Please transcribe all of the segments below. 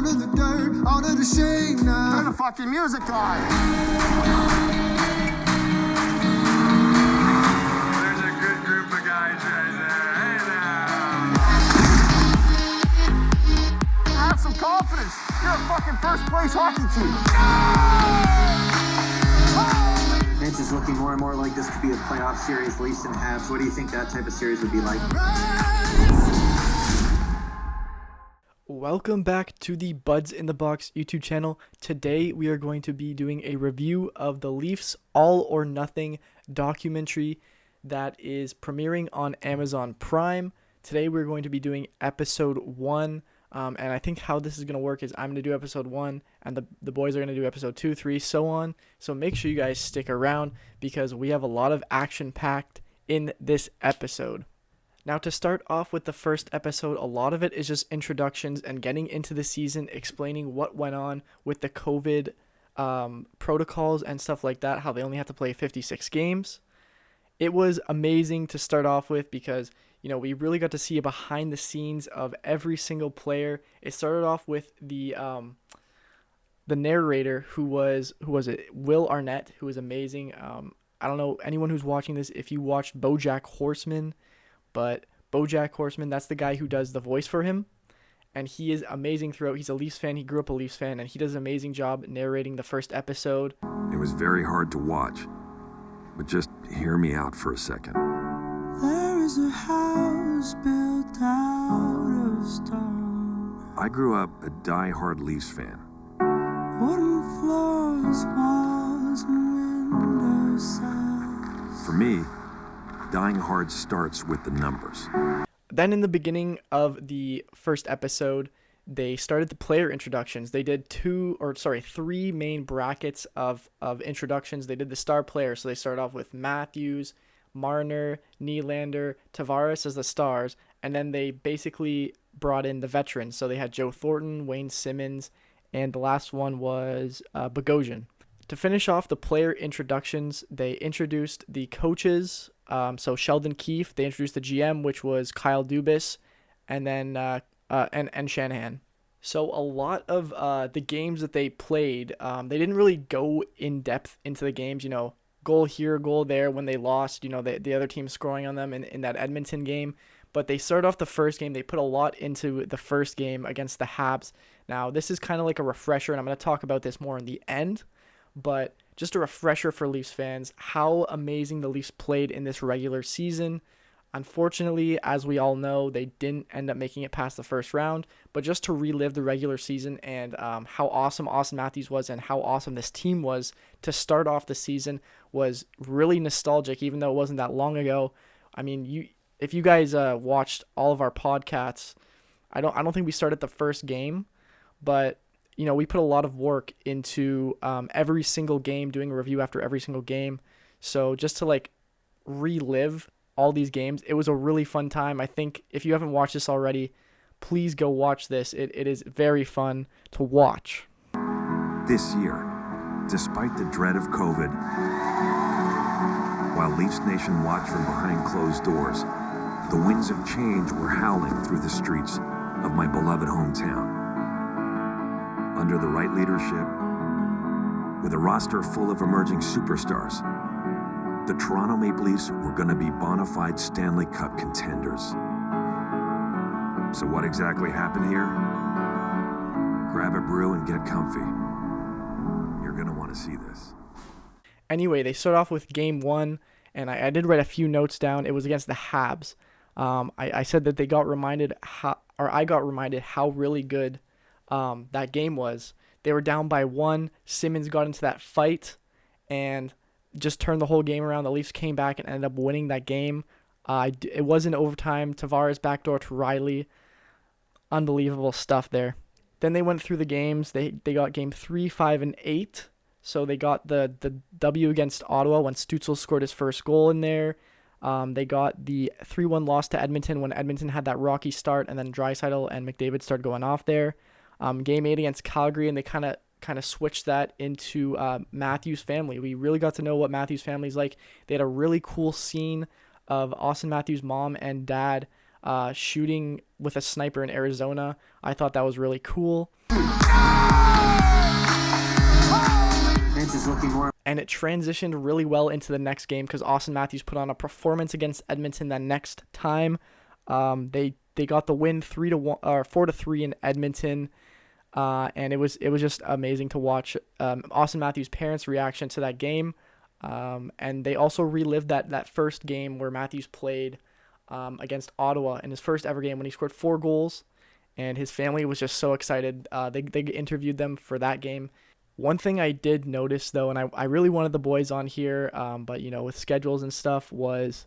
All of the dirt, all of the shame now. Turn the fucking music on. There's a good group of guys right there. Hey now. Have some confidence. You're a fucking first place hockey team. It's just looking more and more like this could be a playoff series, Leafs and Habs. What do you think that type of series would be like? Welcome back to the Buds in the Box YouTube channel. Today we are going to be doing a review of the Leafs All or Nothing documentary that is premiering on Amazon Prime. Today we're going to be doing episode 1. And I think how this is going to work is I'm going to do episode 1 and the boys are going to do episode 2, 3, so on. So make sure you guys stick around because we have a lot of action packed in this episode. Now to start off with the first episode, a lot of it is just introductions and getting into the season, explaining what went on with the COVID protocols and stuff like that, how they only have to play 56 games. It was amazing to start off with because we really got to see a behind the scenes of every single player. It started off with the narrator who was it? Will Arnett, who was amazing. I don't know anyone who's watching this if you watched BoJack Horseman, but BoJack Horseman, that's the guy who does the voice for him, and he is amazing throughout. He's a Leafs fan. He grew up a Leafs fan, and he does an amazing job narrating the first episode. It was very hard to watch, but just hear me out for a second. There is a house built out of stone. I grew up a die-hard Leafs fan. Wooden floors, walls, and window sills. For me, dying hard starts with the numbers. Then in the beginning of the first episode, they started the player introductions. They did 3 main brackets of introductions. They did the star players. So they started off with Matthews, Marner, Nylander, Tavares as the stars, and then they basically brought in the veterans. So they had Joe Thornton, Wayne Simmons, and the last one was Bogosian. To finish off the player introductions, they introduced the coaches. So Sheldon Keefe, they introduced the GM, which was Kyle Dubas, and then and Shanahan. So a lot of the games that they played, they didn't really go in depth into the games. Goal here, goal there. When they lost, the other team scoring on them in that Edmonton game. But they started off the first game. They put a lot into the first game against the Habs. Now this is kind of like a refresher, and I'm going to talk about this more in the end. But just a refresher for Leafs fans, how amazing the Leafs played in this regular season. Unfortunately, as we all know, they didn't end up making it past the first round. But just to relive the regular season and how awesome Austin Matthews was and how awesome this team was to start off the season was really nostalgic, even though it wasn't that long ago. I mean, if you guys watched all of our podcasts, I don't think we started the first game, but we put a lot of work into every single game, doing a review after every single game. So just to relive all these games, it was a really fun time. I think if you haven't watched this already, please go watch this. It is very fun to watch. This year, despite the dread of COVID, while Leafs Nation watched from behind closed doors, the winds of change were howling through the streets of my beloved hometown. Under the right leadership, with a roster full of emerging superstars, the Toronto Maple Leafs were going to be bona fide Stanley Cup contenders. So what exactly happened here? Grab a brew and get comfy. You're going to want to see this. Anyway, they start off with game 1, and I did write a few notes down. It was against the Habs. I said that they got reminded I got reminded how really good that game was. They were down by 1. Simmons got into that fight and just turned the whole game around. The Leafs came back and ended up winning that game. It was in overtime. Tavares backdoor to Riley. Unbelievable stuff there. Then they went through the games. They got game 3, 5, and 8. So they got the W against Ottawa when Stützle scored his first goal in there. They got the 3-1 loss to Edmonton when Edmonton had that rocky start, and then Draisaitl and McDavid started going off there. Game 8 against Calgary, and they kind of switched that into Matthews' family. We really got to know what Matthews' family's like. They had a really cool scene of Austin Matthews' mom and dad shooting with a sniper in Arizona. I thought that was really cool. Vince is looking more. And it transitioned really well into the next game because Austin Matthews put on a performance against Edmonton that next time. They got the win 4-3 in Edmonton. And it was just amazing to watch Austin Matthews' parents' reaction to that game. And they also relived that first game where Matthews played against Ottawa in his first ever game when he scored 4 goals. And his family was just so excited. They interviewed them for that game. One thing I did notice, though, and I really wanted the boys on here, but, with schedules and stuff, was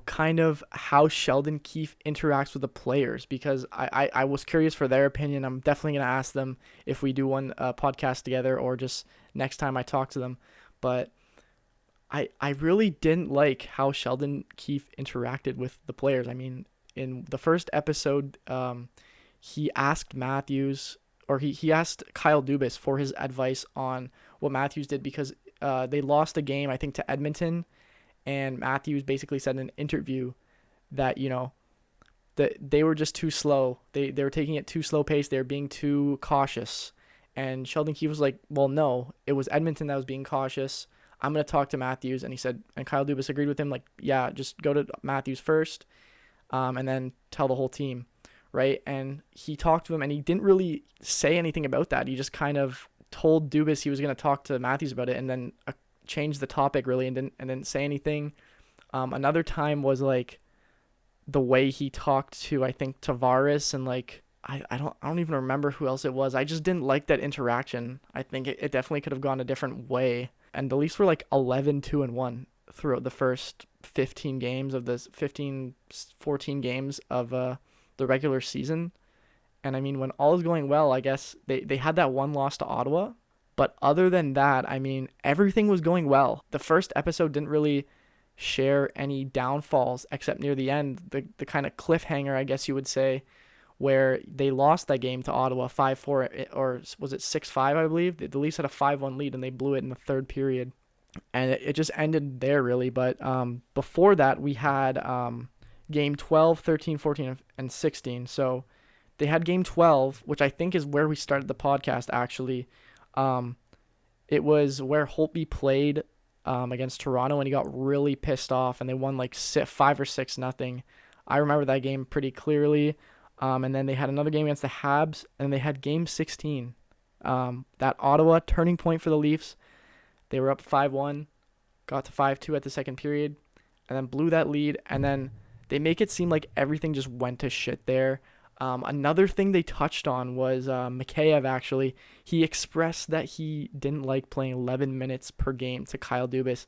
kind of how Sheldon Keefe interacts with the players, because I was curious for their opinion. I'm definitely going to ask them if we do one podcast together or just next time I talk to them. But I really didn't like how Sheldon Keefe interacted with the players. I mean, in the first episode, he asked Matthews, or he asked Kyle Dubas for his advice on what Matthews did because they lost a game, I think, to Edmonton. And Matthews basically said in an interview that, that they were just too slow. They were taking it too slow pace. They were being too cautious. And Sheldon Keefe was like, well, no, it was Edmonton that was being cautious. I'm going to talk to Matthews. And he said, and Kyle Dubas agreed with him, like, yeah, just go to Matthews first and then tell the whole team, right? And he talked to him, and he didn't really say anything about that. He just kind of told Dubas he was going to talk to Matthews about it, and then changed the topic really and didn't say anything. Another time was like the way he talked to, I think, Tavares, and like I don't even remember who else it was. I just didn't like that interaction. I think it definitely could have gone a different way. And the Leafs were like 11-2-1 throughout the first 15 games of this 14 games of the regular season. And I mean, when all is going well, I guess they had that one loss to Ottawa. But other than that, I mean, everything was going well. The first episode didn't really share any downfalls except near the end, the kind of cliffhanger, I guess you would say, where they lost that game to Ottawa 5-4, or was it 6-5, I believe? The Leafs had a 5-1 lead, and they blew it in the third period. And it just ended there, really. But before that, we had game 12, 13, 14, and 16. So they had game 12, which I think is where we started the podcast, actually. It was where Holtby played against Toronto, and he got really pissed off, and they won like 5 or 6-0. I remember that game pretty clearly. And then they had another game against the Habs, and they had game 16. That Ottawa turning point for the Leafs. They were up 5-1, got to 5-2 at the second period, and then blew that lead. And then they make it seem like everything just went to shit there. Another thing they touched on was Mikheyev, actually. He expressed that he didn't like playing 11 minutes per game to Kyle Dubas.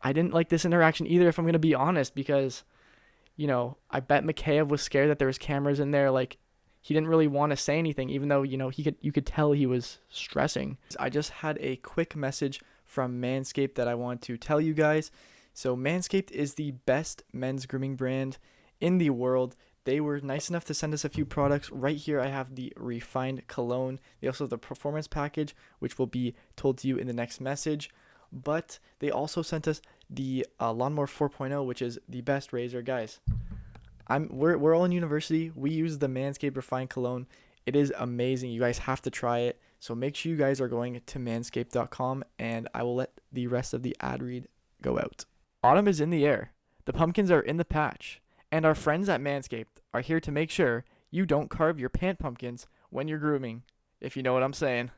I didn't like this interaction either, if I'm going to be honest, because, I bet Mikheyev was scared that there was cameras in there. Like, he didn't really want to say anything, even though, you could tell he was stressing. I just had a quick message from Manscaped that I want to tell you guys. So Manscaped is the best men's grooming brand in the world. They were nice enough to send us a few products. Right here, I have the Refined Cologne. They also have the Performance Package, which will be told to you in the next message. But they also sent us the Lawnmower 4.0, which is the best razor. Guys, we're all in university. We use the Manscaped Refined Cologne. It is amazing. You guys have to try it. So make sure you guys are going to manscaped.com, and I will let the rest of the ad read go out. Autumn is in the air. The pumpkins are in the patch. And our friends at Manscaped are here to make sure you don't carve your pant pumpkins when you're grooming, if you know what I'm saying.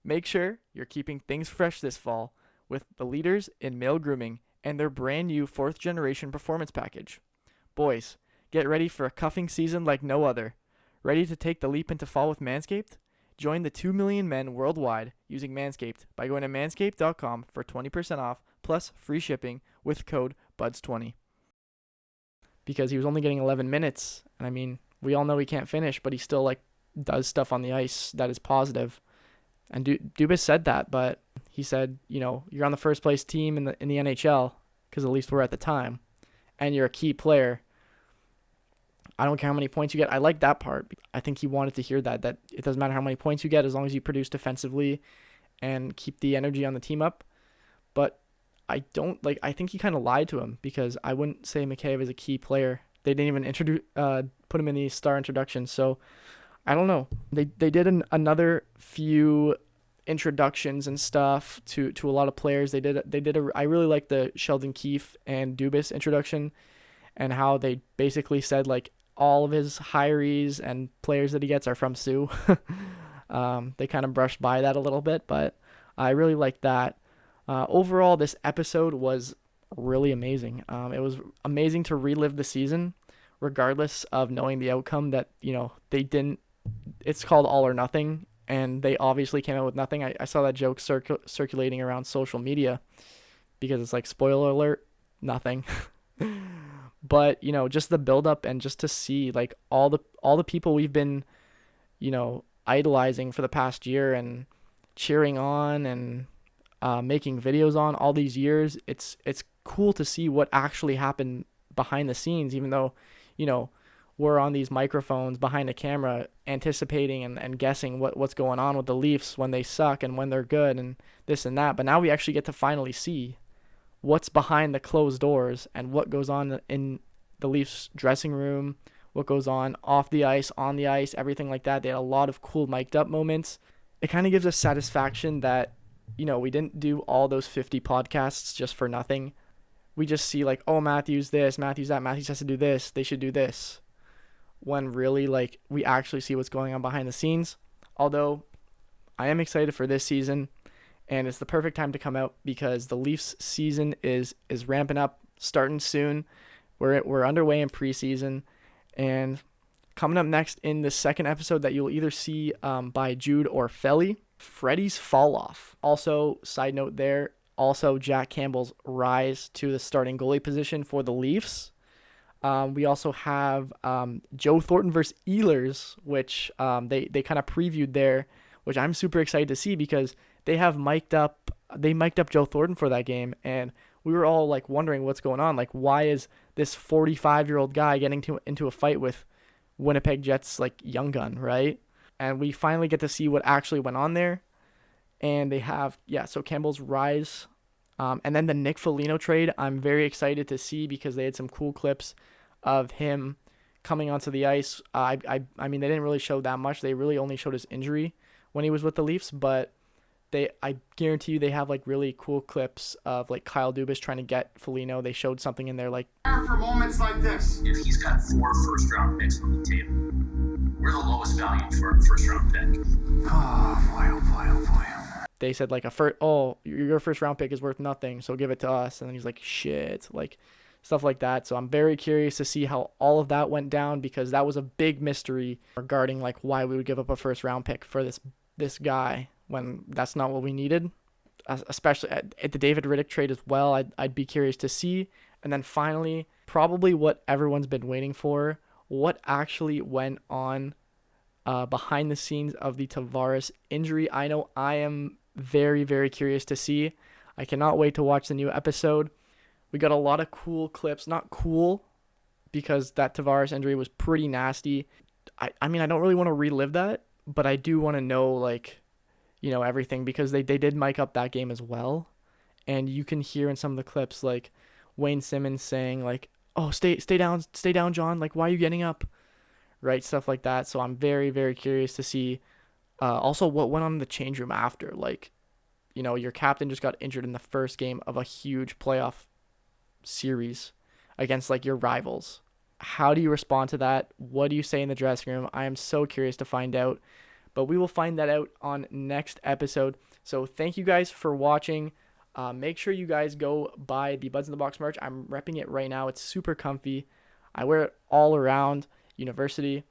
Make sure you're keeping things fresh this fall with the leaders in male grooming and their brand new 4th generation performance package. Boys, get ready for a cuffing season like no other. Ready to take the leap into fall with Manscaped? Join the 2 million men worldwide using Manscaped by going to manscaped.com for 20% off plus free shipping with code BUDS20. Because he was only getting 11 minutes. And I mean, we all know he can't finish, but he still does stuff on the ice that is positive. And Dubas said that, but he said, you're on the first place team in the NHL, because at least we're at the time, and you're a key player. I don't care how many points you get. I like that part. I think he wanted to hear that it doesn't matter how many points you get as long as you produce defensively and keep the energy on the team up. But I think he kind of lied to him, because I wouldn't say Mikheyev is a key player They didn't even put him in the star introduction. So I don't know. They did another few introductions and stuff to a lot of players. I really like the Sheldon Keefe and Dubas introduction, and how they basically said like all of his hirees and players that he gets are from Sioux. They kind of brushed by that a little bit, but I really like that. Overall, this episode was really amazing. It was amazing to relive the season, regardless of knowing the outcome that, they didn't. It's called All or Nothing, and they obviously came out with nothing. I saw that joke circulating around social media because it's like, spoiler alert, nothing. But, just the build up and just to see like all the people we've been, idolizing for the past year and cheering on and making videos on all these years. It's cool to see what actually happened behind the scenes, even though, we're on these microphones behind a camera anticipating and guessing what's going on with the Leafs when they suck and when they're good and this and that. But now we actually get to finally see what's behind the closed doors and what goes on in the Leafs dressing room, what goes on off the ice, on the ice, everything like that. They had a lot of cool mic'd up moments. It kind of gives us satisfaction that, we didn't do all those 50 podcasts just for nothing. We just see like, oh, Matthews this, Matthews that, Matthews has to do this, they should do this. When really like we actually see what's going on behind the scenes. Although I am excited for this season, and it's the perfect time to come out because the Leafs season is ramping up, starting soon. We're underway in preseason, and coming up next in the second episode that you'll either see by Jude or Felly, Freddie's fall off. Also, side note there, also Jack Campbell's rise to the starting goalie position for the Leafs. We also have Joe Thornton versus Ehlers, which they kind of previewed there, which I'm super excited to see because they mic'd up Joe Thornton for that game, and we were all like wondering what's going on. Like, why is this 45-year-old guy getting into a fight with Winnipeg Jets like young gun, right? And we finally get to see what actually went on there. And they have, so Campbell's rise. And then the Nick Foligno trade, I'm very excited to see because they had some cool clips of him coming onto the ice. I mean, they didn't really show that much. They really only showed his injury when he was with the Leafs, but I guarantee you they have like really cool clips of like Kyle Dubas trying to get Foligno. They showed something in there like, For moments like this. If he's got 4 first-round picks on the table, we're the lowest value for a first-round pick. Oh boy. they said like your first round pick is worth nothing, so give it to us. And then he's like, shit, like stuff like that. So I'm very curious to see how all of that went down, because that was a big mystery regarding like why we would give up a first round pick for this guy when that's not what we needed. Especially at the David Riddick trade as well. I'd be curious to see. And then finally, probably what everyone's been waiting for, what actually went on behind the scenes of the Tavares injury. I know I am very, very curious to see. I cannot wait to watch the new episode. We got a lot of cool clips. Not cool, because that Tavares injury was pretty nasty. I mean, I don't really want to relive that, but I do want to know, like, you know, everything, because they did mic up that game as well. And you can hear in some of the clips, like, Wayne Simmons saying, like, oh, stay down, John. Like, why are you getting up? Right, stuff like that. So I'm very, very curious to see also what went on in the change room after. Like, you know, your captain just got injured in the first game of a huge playoff series against, like, your rivals. How do you respond to that? What do you say in the dressing room? I am so curious to find out. But we will find that out on next episode. So thank you guys for watching. Make sure you guys go buy the Buds in the Box merch. I'm repping it right now. It's super comfy. I wear it all around university,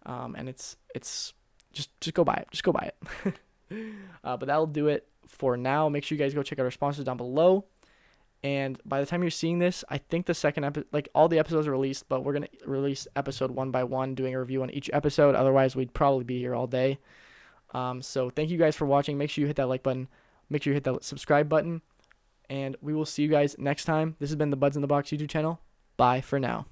and it's just go buy it. Just go buy it. But that'll do it for now. Make sure you guys go check out our sponsors down below. And by the time you're seeing this, I think the second episode, like, all the episodes are released, but we're going to release episode one by one, doing a review on each episode. Otherwise, we'd probably be here all day. So thank you guys for watching. Make sure you hit that like button. Make sure you hit that subscribe button. And we will see you guys next time. This has been the Buds in the Box YouTube channel. Bye for now.